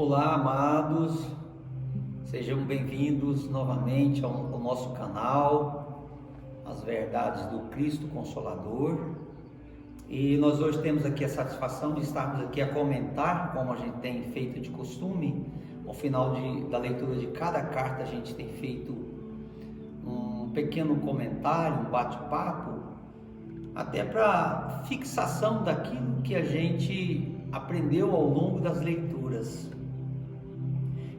Olá, amados, sejam bem-vindos novamente ao nosso canal, As Verdades do Cristo Consolador. E nós hoje temos aqui a satisfação de estarmos aqui a comentar, como a gente tem feito de costume. Ao final da leitura de cada carta, a gente tem feito um pequeno comentário, um bate-papo, até para fixação daquilo que a gente aprendeu ao longo das leituras.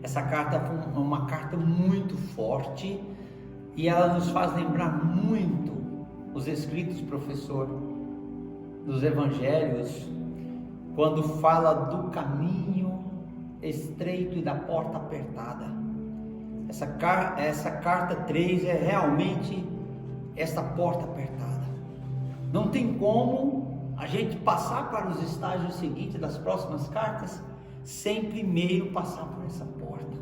Essa carta é uma carta muito forte e ela nos faz lembrar muito os escritos, professor, dos evangelhos, quando fala do caminho estreito e da porta apertada. Essa carta 3 é realmente esta porta apertada. Não tem como a gente passar para os estágios seguintes das próximas cartas sem primeiro passar por essa porta,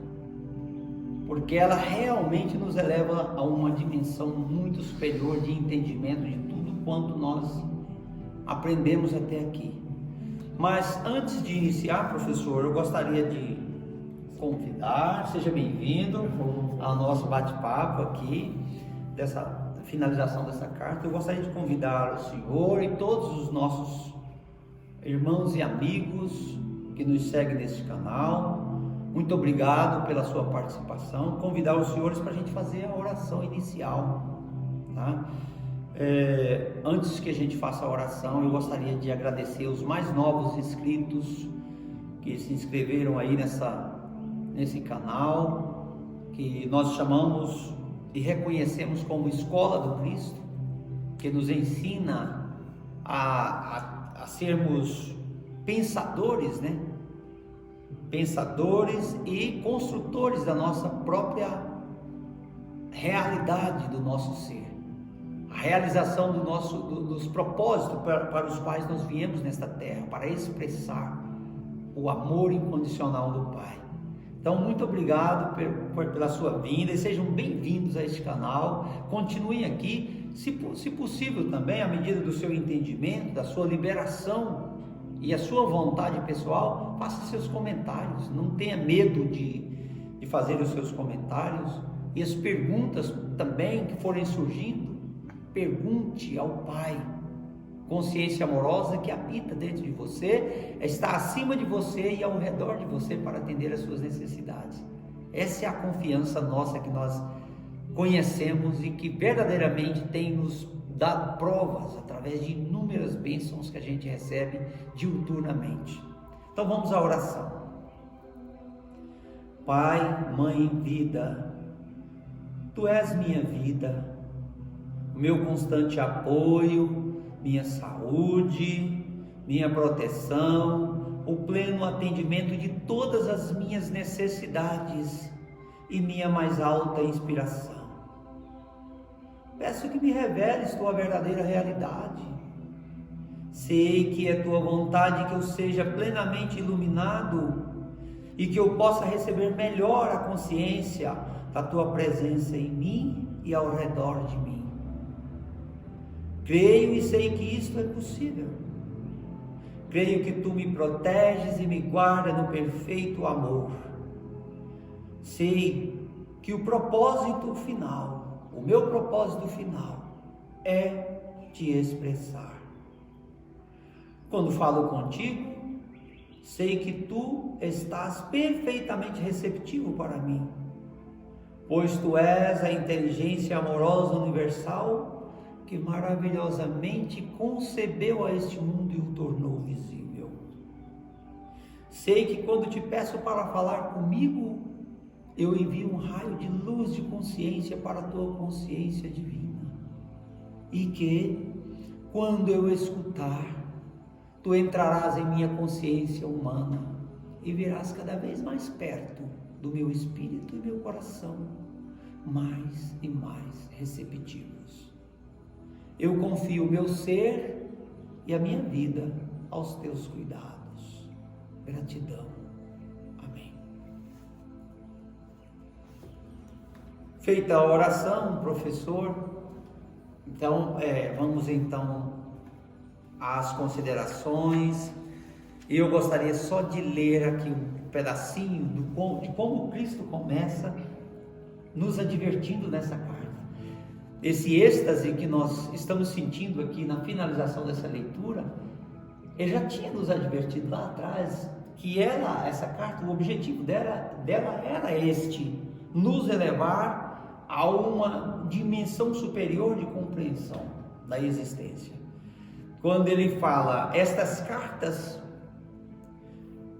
porque ela realmente nos eleva a uma dimensão muito superior de entendimento de tudo quanto nós aprendemos até aqui. Mas antes de iniciar, professor, eu gostaria de convidar, seja bem-vindo ao nosso bate-papo aqui, dessa finalização dessa carta. Eu gostaria de convidar o senhor e todos os nossos irmãos e amigos que nos seguem neste canal. Muito obrigado pela sua participação. Convidar os senhores para a gente fazer a oração inicial, tá? Antes que a gente faça a oração, eu gostaria de agradecer os mais novos inscritos que se inscreveram aí nesse canal, que nós chamamos e reconhecemos como Escola do Cristo, que nos ensina a sermos pensadores, né? Pensadores e construtores da nossa própria realidade, do nosso ser, a realização dos propósitos para os quais nós viemos nesta terra, para expressar o amor incondicional do Pai. Então, muito obrigado pela sua vinda e sejam bem-vindos a este canal. Continuem aqui, se possível também, à medida do seu entendimento, da sua liberação e a sua vontade pessoal, faça seus comentários. Não tenha medo de fazer os seus comentários, e as perguntas também que forem surgindo, pergunte ao Pai. Consciência amorosa que habita dentro de você, está acima de você e ao redor de você para atender às suas necessidades. Essa é a confiança nossa que nós conhecemos e que verdadeiramente tem nos dado provas através de inúmeras bênçãos que a gente recebe diuturnamente. Então vamos à oração. Pai, Mãe, vida, Tu és minha vida, meu constante apoio, minha saúde, minha proteção, o pleno atendimento de todas as minhas necessidades e minha mais alta inspiração. Peço que me reveles Tua verdadeira realidade. Sei que é Tua vontade que eu seja plenamente iluminado e que eu possa receber melhor a consciência da Tua presença em mim e ao redor de mim. Creio e sei que isto é possível. Creio que Tu me proteges e me guardas no perfeito amor. Sei que o propósito final, o meu propósito final, é Te expressar. Quando falo contigo, sei que Tu estás perfeitamente receptivo para mim, pois Tu és a inteligência amorosa universal que maravilhosamente concebeu a este mundo e o tornou visível. Sei que quando Te peço para falar comigo, eu envio um raio de luz de consciência para a Tua consciência divina, e que, quando eu escutar, Tu entrarás em minha consciência humana e virás cada vez mais perto do meu espírito e meu coração, mais e mais receptivos. Eu confio o meu ser e a minha vida aos Teus cuidados. Gratidão. Amém. Feita a oração, professor, então vamos então às considerações. Eu gostaria só de ler aqui pedacinho de como Cristo começa nos advertindo nessa carta. Esse êxtase que nós estamos sentindo aqui na finalização dessa leitura, ele já tinha nos advertido lá atrás que essa carta, o objetivo dela era nos elevar a uma dimensão superior de compreensão da existência. Quando ele fala, estas cartas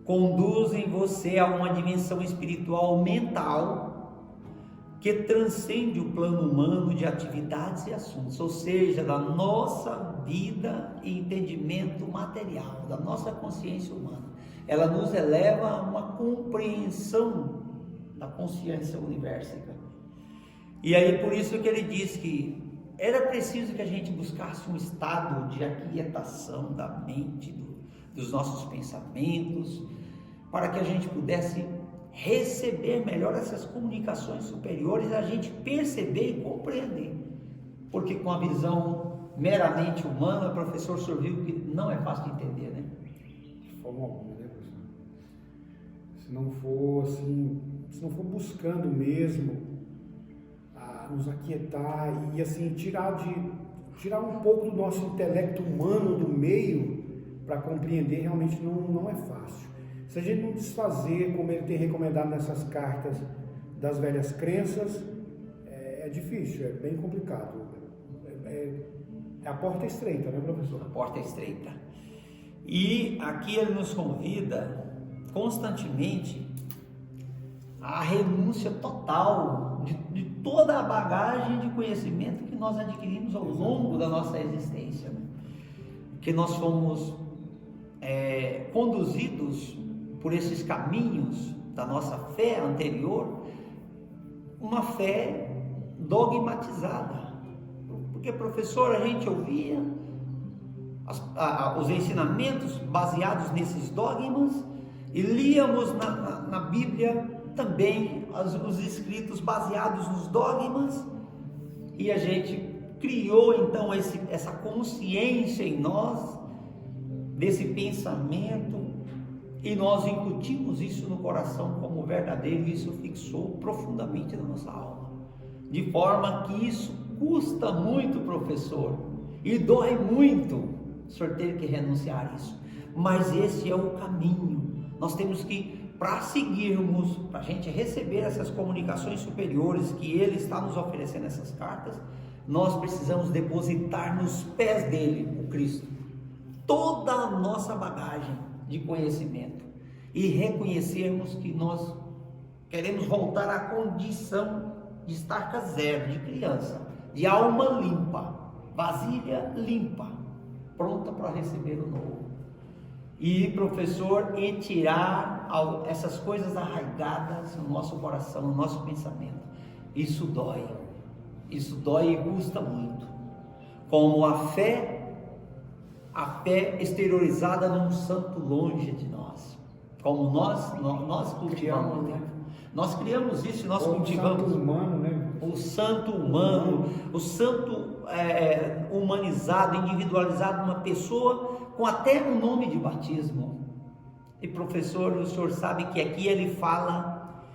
conduzem você a uma dimensão espiritual mental que transcende o plano humano de atividades e assuntos, ou seja, da nossa vida e entendimento material, da nossa consciência humana. Ela nos eleva a uma compreensão da consciência universal. E aí por isso que ele diz que era preciso que a gente buscasse um estado de aquietação da mente, dos nossos pensamentos, para que a gente pudesse receber melhor essas comunicações superiores, a gente perceber e compreender. Porque com a visão meramente humana, o professor viu que não é fácil de entender, né? De forma alguma, né, professor? Se não for buscando mesmo nos aquietar e assim tirar um pouco do nosso intelecto humano do meio para compreender, realmente não é fácil. Se a gente não desfazer, como ele tem recomendado nessas cartas, das velhas crenças, é difícil, é bem complicado. A porta é estreita, né, professor? A porta é estreita. E aqui ele nos convida constantemente à renúncia total de toda a bagagem de conhecimento que nós adquirimos ao longo da nossa existência, né? Que nós fomos conduzidos por esses caminhos da nossa fé anterior, uma fé dogmatizada. Porque, professor, a gente ouvia os ensinamentos baseados nesses dogmas e líamos na Bíblia também os escritos baseados nos dogmas, e a gente criou então essa consciência em nós desse pensamento, e nós incutimos isso no coração como verdadeiro, e isso fixou profundamente na nossa alma, de forma que isso custa muito, professor, e dói muito o senhor ter que renunciar a isso, mas esse é o caminho. Nós temos que, para seguirmos, para a gente receber essas comunicações superiores que ele está nos oferecendo, essas cartas, nós precisamos depositar nos pés dele, o Cristo, toda a nossa bagagem de conhecimento, e reconhecermos que nós queremos voltar à condição de estaca zero, de criança, de alma limpa, vasilha limpa, pronta para receber o novo. E, professor, e tirar essas coisas arraigadas no nosso coração, no nosso pensamento. Isso dói e custa muito. Como a fé exteriorizada num santo longe de nós. Como nós cultivamos, né? Nós criamos isso, nós cultivamos. O santo humano, né? O santo humano, o santo humanizado, individualizado, uma pessoa com até um nome de batismo. E, professor, o senhor sabe que aqui ele fala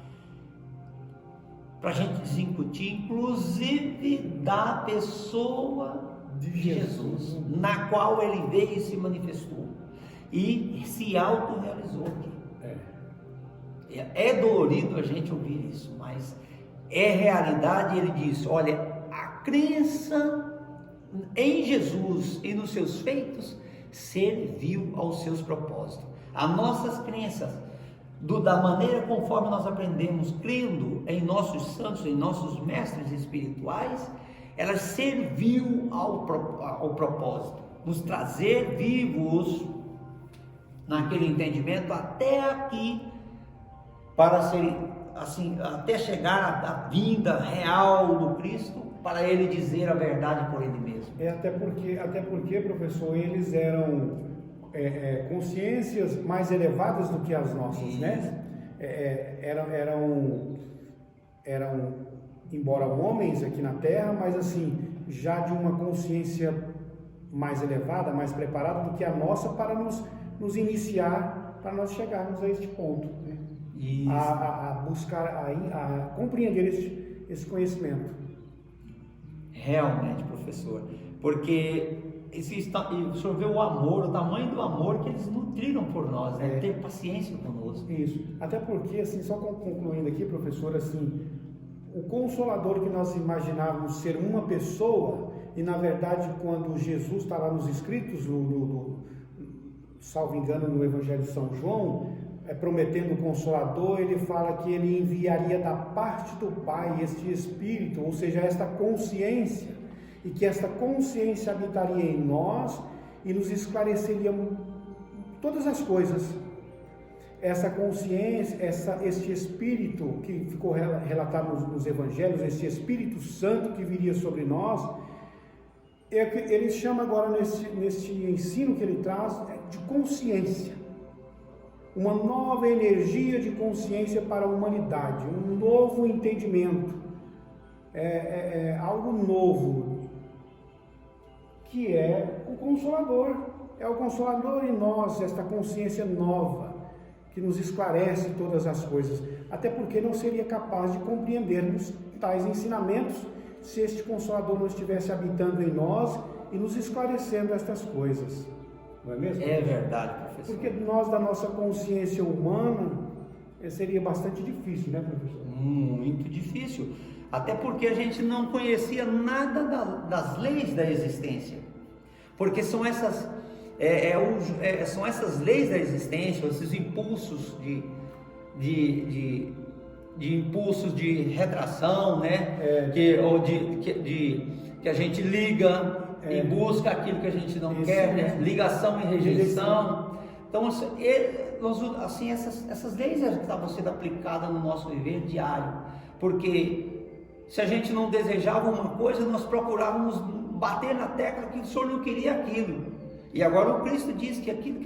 para a gente desincutir, inclusive da pessoa de Jesus, na qual ele veio e se manifestou e se autorrealizou aqui. É dolorido a gente ouvir isso, mas é realidade. Ele diz: olha, a crença em Jesus e nos seus feitos serviu aos seus propósitos. As nossas crenças, da maneira conforme nós aprendemos, crendo em nossos santos, em nossos mestres espirituais, ela serviu ao propósito, nos trazer vivos naquele entendimento até aqui, para ser assim, até chegar à vinda real do Cristo, para ele dizer a verdade por ele mesmo. Até porque, professor, eles eram consciências mais elevadas do que as nossas, né? Eram, embora homens aqui na Terra, mas assim, já de uma consciência mais elevada, mais preparada do que a nossa, para nos iniciar, para nós chegarmos a este ponto, né? a buscar, a compreender esse conhecimento. Realmente, professor, porque o senhor vê o amor, o tamanho do amor que eles nutriram por nós, né? Ter paciência conosco. Isso, até porque, assim, só concluindo aqui, professor, assim, o Consolador que nós imaginávamos ser uma pessoa, e na verdade quando Jesus está lá nos escritos, salvo engano no Evangelho de São João, prometendo o Consolador, ele fala que ele enviaria da parte do Pai este Espírito, ou seja, esta consciência, e que esta consciência habitaria em nós e nos esclareceria todas as coisas. Essa consciência, este Espírito que ficou relatado nos Evangelhos, esse Espírito Santo que viria sobre nós, ele chama agora nesse ensino que ele traz de consciência, uma nova energia de consciência para a humanidade, um novo entendimento, algo novo, que é o Consolador, em nós, esta consciência nova, que nos esclarece todas as coisas, até porque não seria capaz de compreendermos tais ensinamentos se este Consolador não estivesse habitando em nós e nos esclarecendo estas coisas, não é mesmo? É verdade, professor. Porque nós, da nossa consciência humana, seria bastante difícil, né, professor? Muito difícil, até porque a gente não conhecia nada das leis da existência, porque são essas leis da existência, esses impulsos de impulsos de retração, né? Que a gente liga e busca aquilo que a gente não quer, né? Ligação e rejeição. Então, assim, essas leis estavam sendo aplicadas no nosso viver diário, porque se a gente não desejava uma coisa, nós procurávamos bater na tecla que o Senhor não queria aquilo. E agora o Cristo diz que aquilo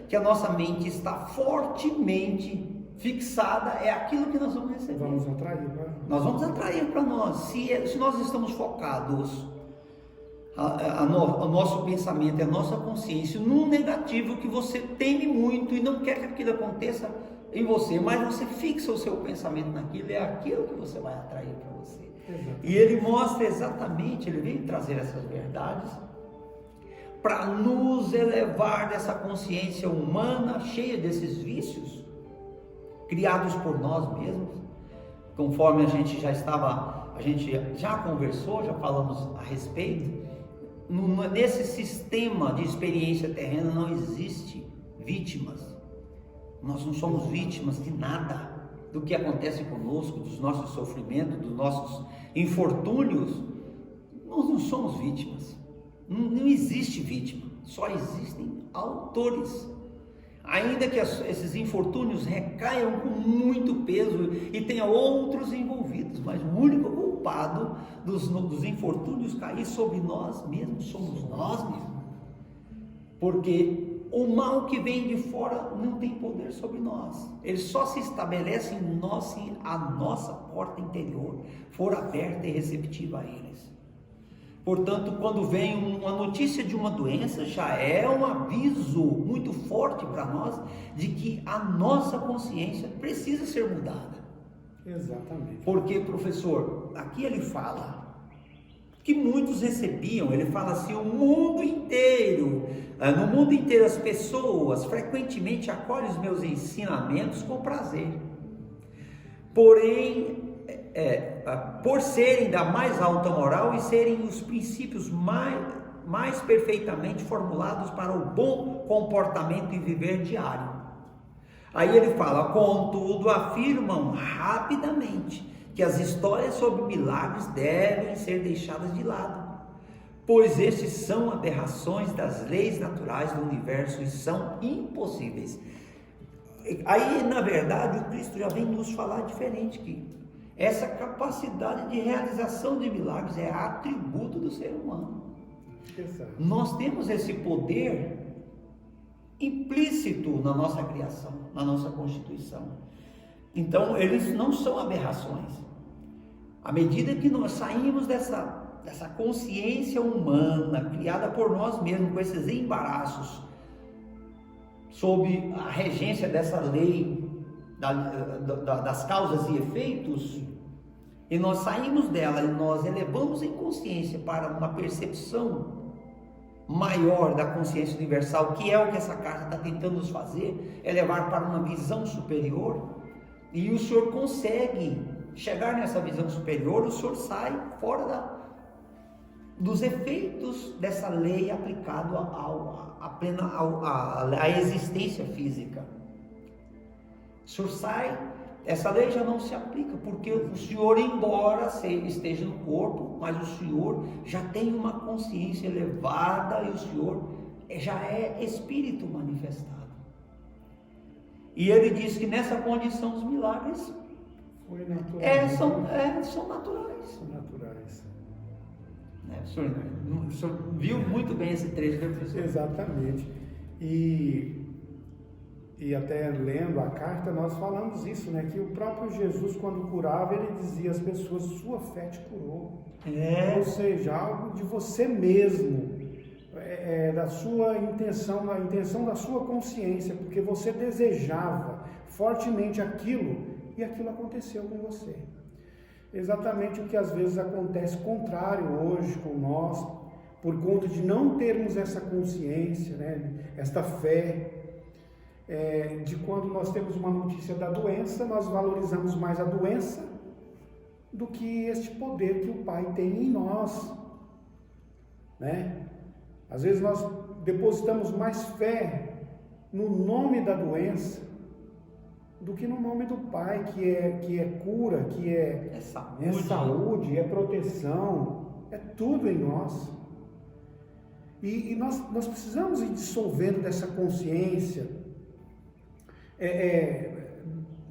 que a nossa mente está fortemente fixada é aquilo que nós vamos receber. Vamos atrair, né? Nós vamos atrair para nós. Se nós estamos focados, o nosso pensamento, a nossa consciência, num negativo que você teme muito e não quer que aquilo aconteça em você, mas você fixa o seu pensamento naquilo, é aquilo que você vai atrair para você. Exatamente. E ele mostra exatamente, ele veio trazer essas verdades para nos elevar dessa consciência humana cheia desses vícios criados por nós mesmos, conforme a gente já conversou, já falamos a respeito. Nesse sistema de experiência terrena não existe vítimas. Nós não somos vítimas de nada do que acontece conosco, dos nossos sofrimentos, dos nossos infortúnios. Nós não somos vítimas. Não existe vítima, só existem autores. Ainda que esses infortúnios recaiam com muito peso e tenha outros envolvidos, mas o único culpado dos infortúnios cair sobre nós mesmos somos nós mesmos. Porque o mal que vem de fora não tem poder sobre nós. Ele só se estabelece em nós se a nossa porta interior for aberta e receptiva a eles. Portanto, quando vem uma notícia de uma doença, já é um aviso muito forte para nós de que a nossa consciência precisa ser mudada. Exatamente. Porque, professor, aqui ele fala que muitos recebiam, ele fala assim, no mundo inteiro as pessoas frequentemente acolhem os meus ensinamentos com prazer. Porém, por serem da mais alta moral e serem os princípios mais perfeitamente formulados para o bom comportamento e viver diário. Aí ele fala, contudo, afirmam rapidamente que as histórias sobre milagres devem ser deixadas de lado, pois estes são aberrações das leis naturais do universo e são impossíveis. Aí, na verdade, o Cristo já vem nos falar diferente, que essa capacidade de realização de milagres é atributo do ser humano. Exato. Nós temos esse poder implícito na nossa criação, na nossa constituição. Então, eles não são aberrações. À medida que nós saímos dessa consciência humana, criada por nós mesmos, com esses embaraços, sob a regência dessa lei das causas e efeitos, e nós saímos dela e nós elevamos em consciência para uma percepção maior da consciência universal, que é o que essa carta está tentando nos fazer, é levar para uma visão superior, e o Senhor consegue chegar nessa visão superior, o Senhor sai fora dos efeitos dessa lei aplicado à existência física. O Senhor sai, essa lei já não se aplica, porque o Senhor, embora esteja no corpo, mas o Senhor já tem uma consciência elevada e o Senhor já é Espírito manifestado. E ele diz que nessa condição os milagres são naturais. São naturais. O senhor viu muito bem esse trecho, né, professor? Exatamente. E até lendo a carta nós falamos isso, né? Que o próprio Jesus, quando curava, ele dizia às pessoas: sua fé te curou. Ou seja, algo de você mesmo, da sua intenção, a intenção da sua consciência, porque você desejava fortemente aquilo e aquilo aconteceu com você. Exatamente o que às vezes acontece contrário hoje com nós, por conta de não termos essa consciência, né? Esta fé. De quando nós temos uma notícia da doença, nós valorizamos mais a doença do que este poder que o Pai tem em nós, né? Às vezes nós depositamos mais fé no nome da doença do que no nome do Pai, que é cura, que é saúde, é proteção, é tudo em nós. E nós precisamos ir dissolvendo dessa consciência,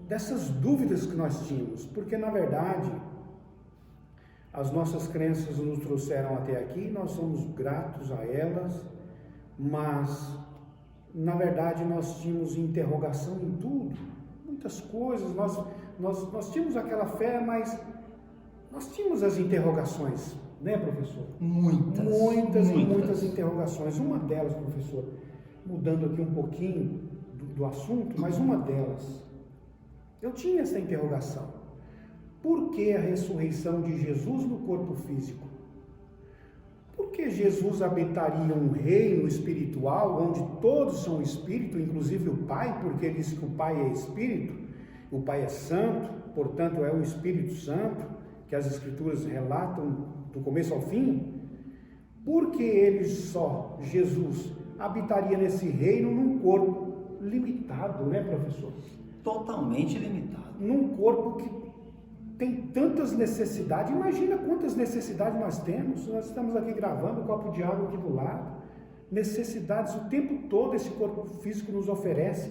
dessas dúvidas que nós tínhamos, porque na verdade as nossas crenças nos trouxeram até aqui, nós somos gratos a elas, mas na verdade nós tínhamos interrogação em tudo, muitas coisas, nós tínhamos aquela fé, mas nós tínhamos as interrogações, né, professor? Muitas interrogações. Uma delas, professor, mudando aqui um pouquinho do assunto, mas uma delas, eu tinha essa interrogação: por que a ressurreição de Jesus no corpo físico? Por que Jesus habitaria um reino espiritual onde todos são espírito, inclusive o Pai, porque ele diz que o Pai é espírito, o Pai é santo, portanto é o Espírito Santo, que as Escrituras relatam do começo ao fim? Por que ele só, Jesus, habitaria nesse reino num corpo limitado, né, professor? Totalmente limitado. Num corpo que tem tantas necessidades. Imagina quantas necessidades nós temos. Nós estamos aqui gravando, um copo de água aqui do lado. Necessidades o tempo todo esse corpo físico nos oferece.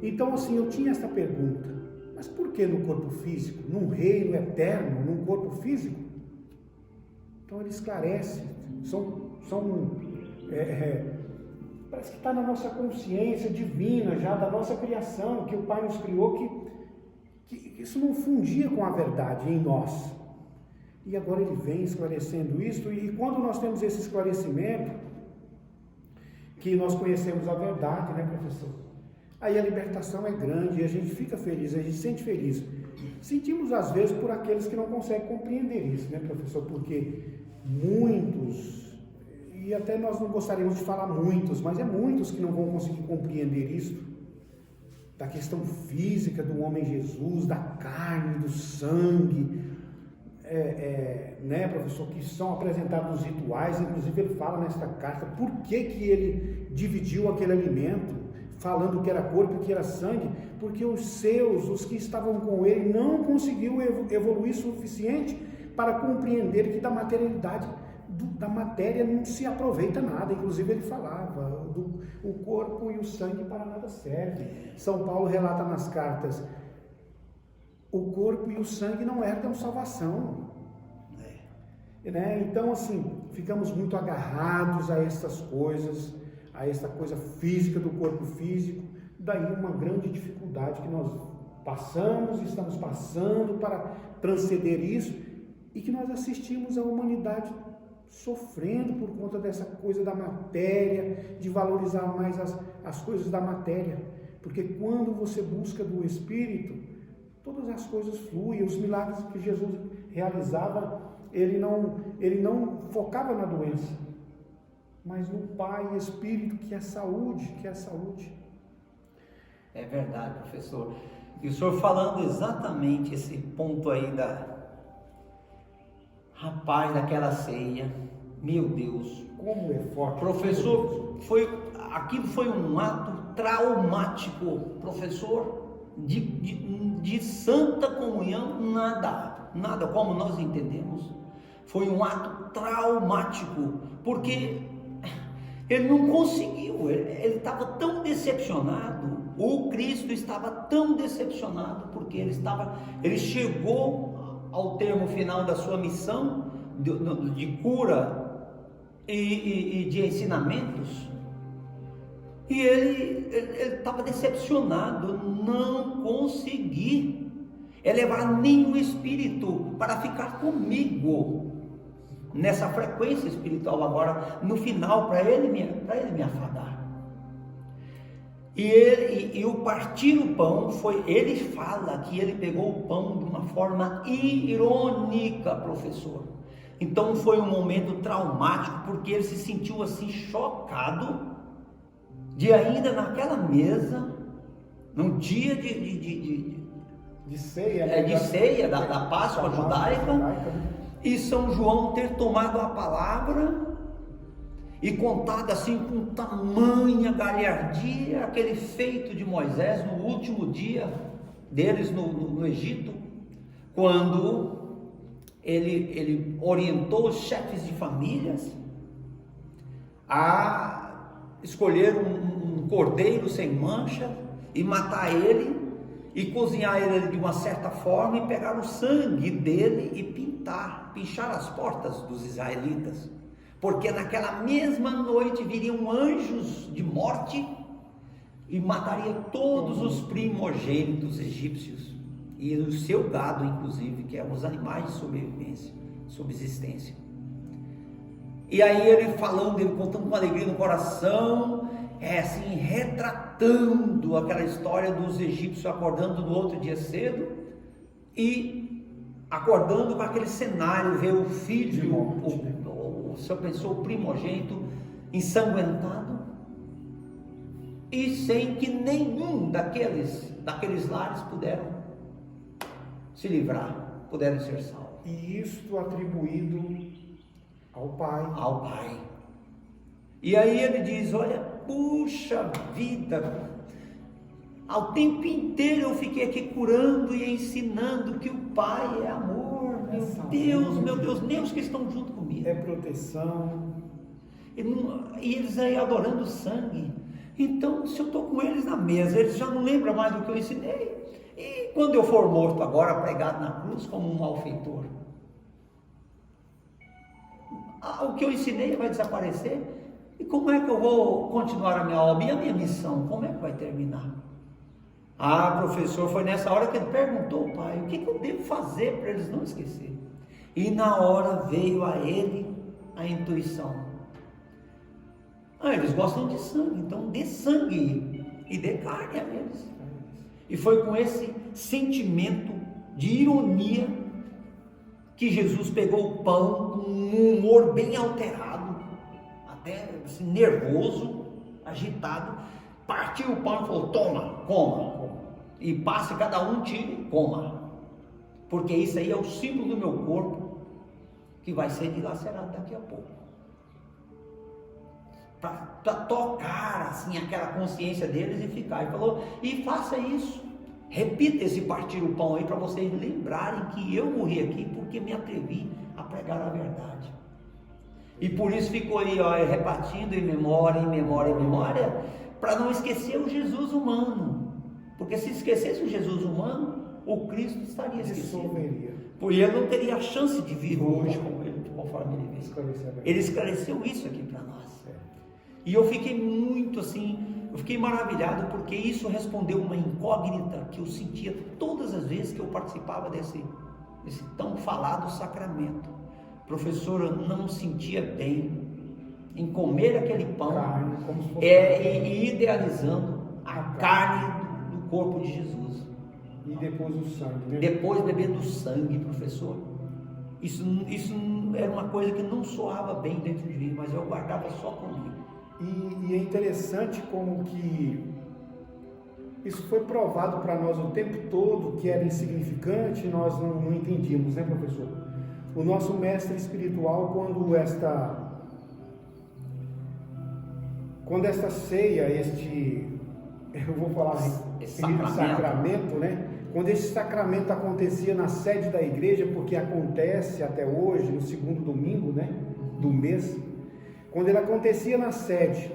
Então, assim, eu tinha essa pergunta: mas por que no corpo físico? Num reino eterno, num corpo físico? Então ele esclarece. Parece que está na nossa consciência divina, já da nossa criação, que o Pai nos criou, que isso não fundia com a verdade em nós. E agora ele vem esclarecendo isso, e quando nós temos esse esclarecimento, que nós conhecemos a verdade, né, professor? Aí a libertação é grande, e a gente fica feliz, a gente se sente feliz. Sentimos às vezes por aqueles que não conseguem compreender isso, né, professor? Porque muitos, e até nós não gostaríamos de falar muitos, mas é muitos que não vão conseguir compreender isso, da questão física do homem Jesus, da carne, do sangue, né, professor, que são apresentados nos rituais. Inclusive ele fala nesta carta por que ele dividiu aquele alimento, falando que era corpo e que era sangue, porque os que estavam com ele, não conseguiu evoluir suficiente para compreender que da materialidade da matéria não se aproveita nada. Inclusive ele falava, o corpo e o sangue para nada servem. São Paulo relata nas cartas: o corpo e o sangue não herdam salvação. Né? Então, assim, ficamos muito agarrados a essas coisas, a essa coisa física do corpo físico. Daí uma grande dificuldade que nós estamos passando para transcender isso, e que nós assistimos a humanidade sofrendo por conta dessa coisa da matéria, de valorizar mais as coisas da matéria. Porque quando você busca do Espírito, todas as coisas fluem. Os milagres que Jesus realizava, ele não focava na doença, mas no Pai Espírito, que é saúde, É verdade, professor. E o senhor falando exatamente esse ponto aí daquela ceia, meu Deus. Como é forte. Professor, aquilo foi um ato traumático, professor, de santa comunhão, nada como nós entendemos. Foi um ato traumático, porque ele não conseguiu, ele estava tão decepcionado, o Cristo estava tão decepcionado, porque ele chegou ao termo final da sua missão de cura e de ensinamentos, e ele estava decepcionado, não consegui elevar nenhum espírito para ficar comigo nessa frequência espiritual agora, no final, para ele me afadar. E o partir o pão ele fala que ele pegou o pão de uma forma irônica, professor. Então foi um momento traumático, porque ele se sentiu assim chocado de ainda naquela mesa, num dia de ceia, da Páscoa judaica, e São João ter tomado a palavra e contado assim com tamanha galhardia aquele feito de Moisés no último dia deles no Egito, quando ele orientou os chefes de famílias a escolher um cordeiro sem mancha e matar ele e cozinhar ele de uma certa forma e pegar o sangue dele e pinchar as portas dos israelitas, porque naquela mesma noite viriam anjos de morte e mataria todos os primogênitos egípcios e o seu gado, inclusive, que eram os animais de subsistência. E aí ele falando, ele contando com alegria no coração, assim, retratando aquela história dos egípcios acordando no outro dia cedo e acordando com aquele cenário, ver o filho, o senhor pensou, o primogênito ensanguentado, e sem que nenhum daqueles lares puderam se livrar, puderam ser salvos. E isto atribuído ao Pai. E aí ele diz, olha, puxa vida, ao tempo inteiro eu fiquei aqui curando e ensinando que o Pai é amor, meu Deus, nem os que estão junto comigo. É proteção. E eles aí adorando sangue. Então, se eu estou com eles na mesa, eles já não lembram mais do que eu ensinei. E quando eu for morto agora, pregado na cruz como um malfeitor, o que eu ensinei vai desaparecer? E como é que eu vou continuar a minha obra? E a minha missão, como é que vai terminar? Professor, foi nessa hora que ele perguntou ao pai, o que eu devo fazer para eles não esquecerem? E na hora veio a ele a intuição. Eles gostam de sangue, então dê sangue e dê carne a eles. E foi com esse sentimento de ironia que Jesus pegou o pão com um humor bem alterado, até assim, nervoso, agitado, partiu o pão e falou, toma, coma, e passe cada um, tire, coma, porque isso aí é o símbolo do meu corpo, que vai ser dilacerado daqui a pouco, para tocar assim aquela consciência deles e ficar. Ele falou, e faça isso, repita esse partir o pão aí, para vocês lembrarem que eu morri aqui, porque me atrevi a pregar a verdade. E por isso ficou aí, repartindo em memória, para não esquecer o Jesus humano, porque se esquecesse o Jesus humano, o Cristo estaria esquecido, porque ele não teria a chance de vir hoje como ele, conforme ele veio. Ele esclareceu isso aqui para nós. E eu fiquei muito assim, eu fiquei maravilhado, porque isso respondeu uma incógnita que eu sentia todas as vezes que eu participava desse tão falado sacramento. Professor, eu não sentia bem em comer aquele pão, e idealizando a carne do corpo de Jesus. E depois o sangue, né? Depois bebendo o sangue, professor. Isso era uma coisa que não soava bem dentro de mim, mas eu guardava só comigo. E é interessante como que isso foi provado para nós o tempo todo, que era insignificante, nós não entendíamos, né, professor? O nosso mestre espiritual, quando esta ceia, eu vou falar esse sacramento, né? Quando esse sacramento acontecia na sede da igreja, porque acontece até hoje, no segundo domingo, né, do mês, quando ele acontecia na sede,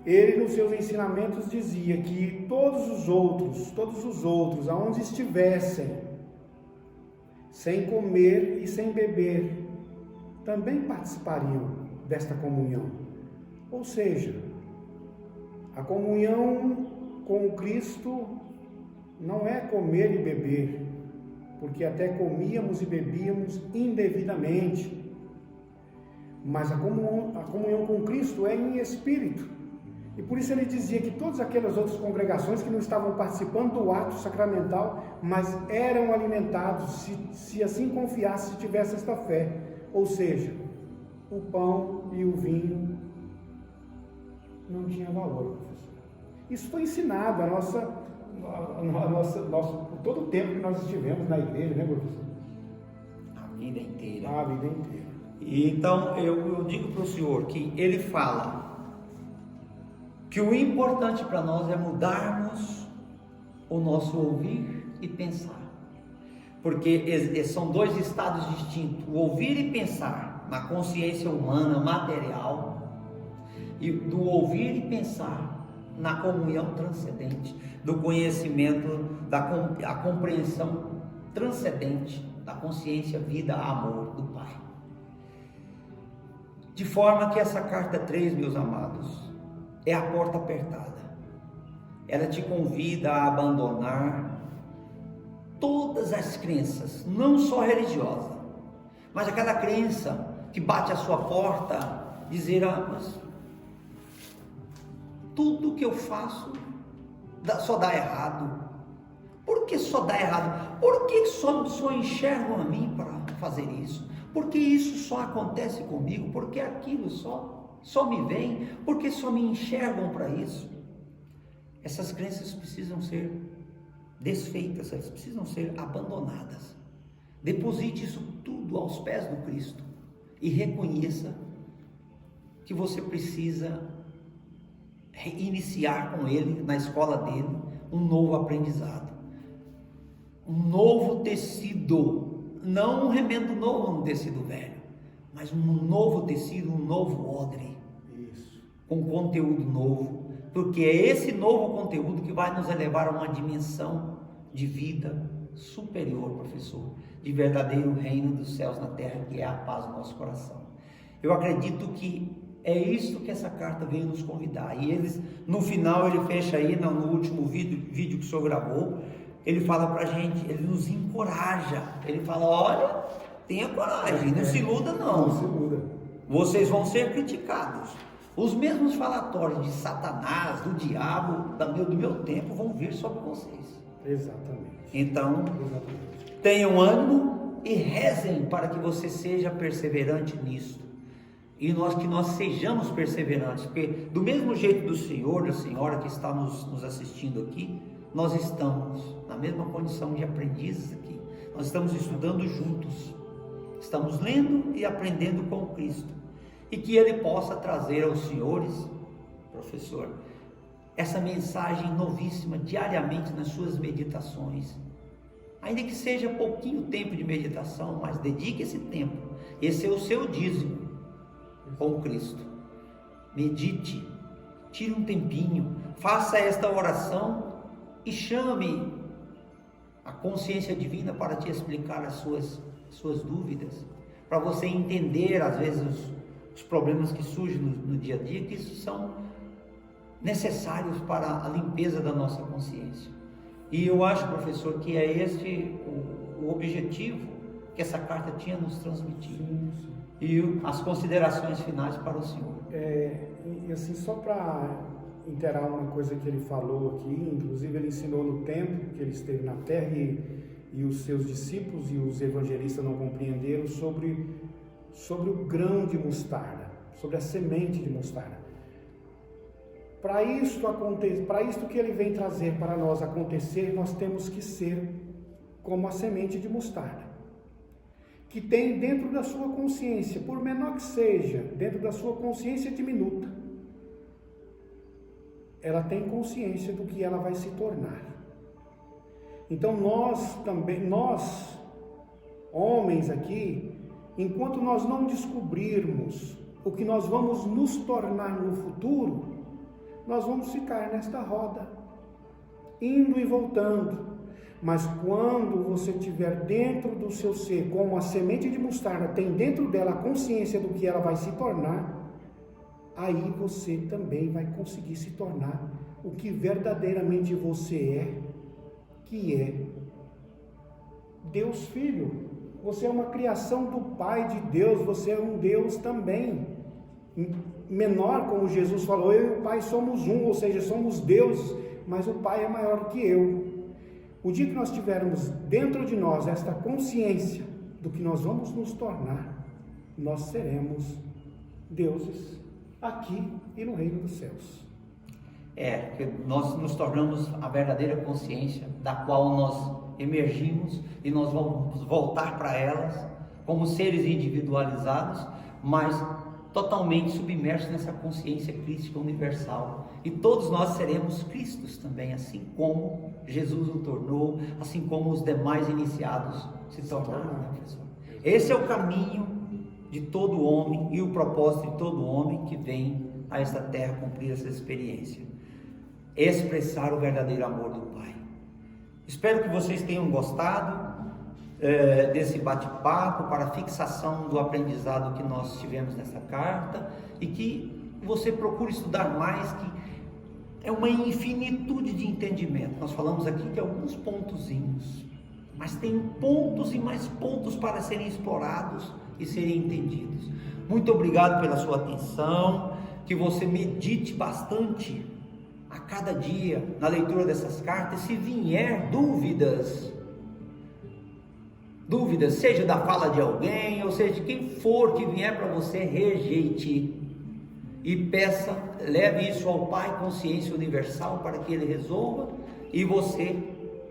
ele nos seus ensinamentos dizia que todos os outros, aonde estivessem, sem comer e sem beber, também participariam desta comunhão. Ou seja, a comunhão com o Cristo não é comer e beber, porque até comíamos e bebíamos indevidamente, mas a comunhão com Cristo é em espírito. E por isso ele dizia que todas aquelas outras congregações que não estavam participando do ato sacramental, mas eram alimentados, se assim confiasse, se tivesse esta fé. Ou seja, o pão e o vinho não tinha valor, professor. Isso foi ensinado todo o tempo que nós estivemos na igreja, né, professor? A vida inteira. A vida inteira. E então eu digo para o senhor que ele fala que o importante para nós é mudarmos o nosso ouvir e pensar, porque são dois estados distintos: o ouvir e pensar na consciência humana material, e do ouvir e pensar na comunhão transcendente, do conhecimento, a compreensão transcendente da consciência, vida, amor do Pai. De forma que essa carta 3, meus amados, é a porta apertada. Ela te convida a abandonar todas as crenças, não só religiosa, mas aquela crença que bate à sua porta, dizer: mas tudo que eu faço só dá errado. Por que só dá errado? Por que só enxergam a mim para fazer isso? Por que isso só acontece comigo? Por que aquilo só me vem? Por que só me enxergam para isso? Essas crenças precisam ser desfeitas, elas precisam ser abandonadas. Deposite isso tudo aos pés do Cristo e reconheça que você precisa iniciar com Ele, na escola dele, um novo aprendizado, um novo tecido, não um remendo novo no tecido velho, mas um novo tecido, um novo odre, com conteúdo novo, porque é esse novo conteúdo que vai nos elevar a uma dimensão de vida superior, professor, de verdadeiro reino dos céus na terra, que é a paz do nosso coração. Eu acredito que é isso que essa carta veio nos convidar. E eles, no final, ele fecha aí, no último vídeo que o senhor gravou, ele fala pra gente, ele nos encoraja, ele fala: olha, tenha coragem, não se iluda não. Não se iluda. Vocês vão ser criticados. Os mesmos falatórios de Satanás, do diabo, do meu tempo, vão vir sobre vocês. Exatamente. Então, tenham ânimo e rezem para que você seja perseverante nisso. E que nós sejamos perseverantes, porque do mesmo jeito do senhor, da senhora que está nos assistindo aqui, nós estamos na mesma condição de aprendizes aqui. Nós estamos estudando juntos, estamos lendo e aprendendo com Cristo. E que Ele possa trazer aos senhores, professor, essa mensagem novíssima diariamente nas suas meditações. Ainda que seja pouquinho tempo de meditação, mas dedique esse tempo. Esse é o seu dízimo com Cristo. Medite, tire um tempinho, faça esta oração e chame a consciência divina para te explicar as suas dúvidas, para você entender às vezes os problemas que surgem no dia a dia, que isso são necessários para a limpeza da nossa consciência. E eu acho, professor, que é esse o objetivo que essa carta tinha nos transmitido. Sim, sim. E as considerações finais para o senhor. E assim, só para inteirar uma coisa que ele falou aqui. Inclusive ele ensinou no tempo que ele esteve na terra e os seus discípulos e os evangelistas não compreenderam sobre o grão de mostarda, sobre a semente de mostarda. Para isto que ele vem trazer para nós acontecer, nós temos que ser como a semente de mostarda, que tem dentro da sua consciência, por menor que seja, dentro da sua consciência diminuta, ela tem consciência do que ela vai se tornar. Então nós, homens aqui, enquanto nós não descobrirmos o que nós vamos nos tornar no futuro, nós vamos ficar nesta roda, indo e voltando. Mas quando você tiver dentro do seu ser, como a semente de mostarda tem dentro dela a consciência do que ela vai se tornar, aí você também vai conseguir se tornar o que verdadeiramente você é, que é Deus Filho. Você é uma criação do Pai de Deus, você é um Deus também. Menor, como Jesus falou, eu e o Pai somos um, ou seja, somos deuses, mas o Pai é maior que eu. O dia que nós tivermos dentro de nós esta consciência do que nós vamos nos tornar, nós seremos deuses aqui e no reino dos céus. Porque nós nos tornamos a verdadeira consciência da qual nós emergimos e nós vamos voltar para elas como seres individualizados, mas totalmente submersos nessa consciência crística universal. E todos nós seremos Cristos também, assim como Jesus o tornou, assim como os demais iniciados se tornaram. Esse é o caminho de todo homem e o propósito de todo homem que vem a esta terra cumprir essa experiência. Expressar o verdadeiro amor do Pai. Espero que vocês tenham gostado desse bate-papo para a fixação do aprendizado que nós tivemos nessa carta, e que você procure estudar mais, que é uma infinitude de entendimento. Nós falamos aqui de alguns pontozinhos, mas tem pontos e mais pontos para serem explorados e serem entendidos. Muito obrigado pela sua atenção, que você medite bastante a cada dia na leitura dessas cartas. Se vier dúvidas, seja da fala de alguém, ou seja, de quem for que vier para você, rejeite e peça, leve isso ao Pai, consciência universal, para que Ele resolva, e você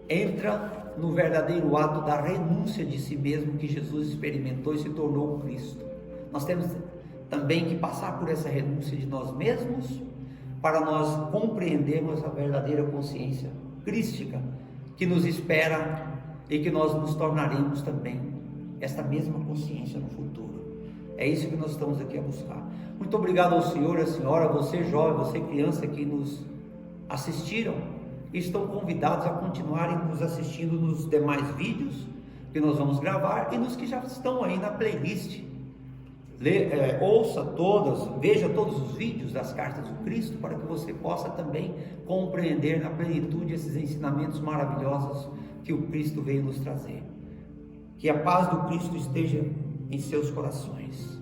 entra no verdadeiro ato da renúncia de si mesmo que Jesus experimentou e se tornou o Cristo. Nós temos também que passar por essa renúncia de nós mesmos, para nós compreendermos a verdadeira consciência crística que nos espera, e que nós nos tornaremos também esta mesma consciência no futuro. É isso que nós estamos aqui a buscar. Muito obrigado ao senhor, à senhora, você jovem, você criança que nos assistiram, e estão convidados a continuarem nos assistindo nos demais vídeos que nós vamos gravar, e nos que já estão aí na playlist. Ouça todas, veja todos os vídeos das cartas do Cristo, para que você possa também compreender na plenitude esses ensinamentos maravilhosos que o Cristo veio nos trazer. Que a paz do Cristo esteja em seus corações.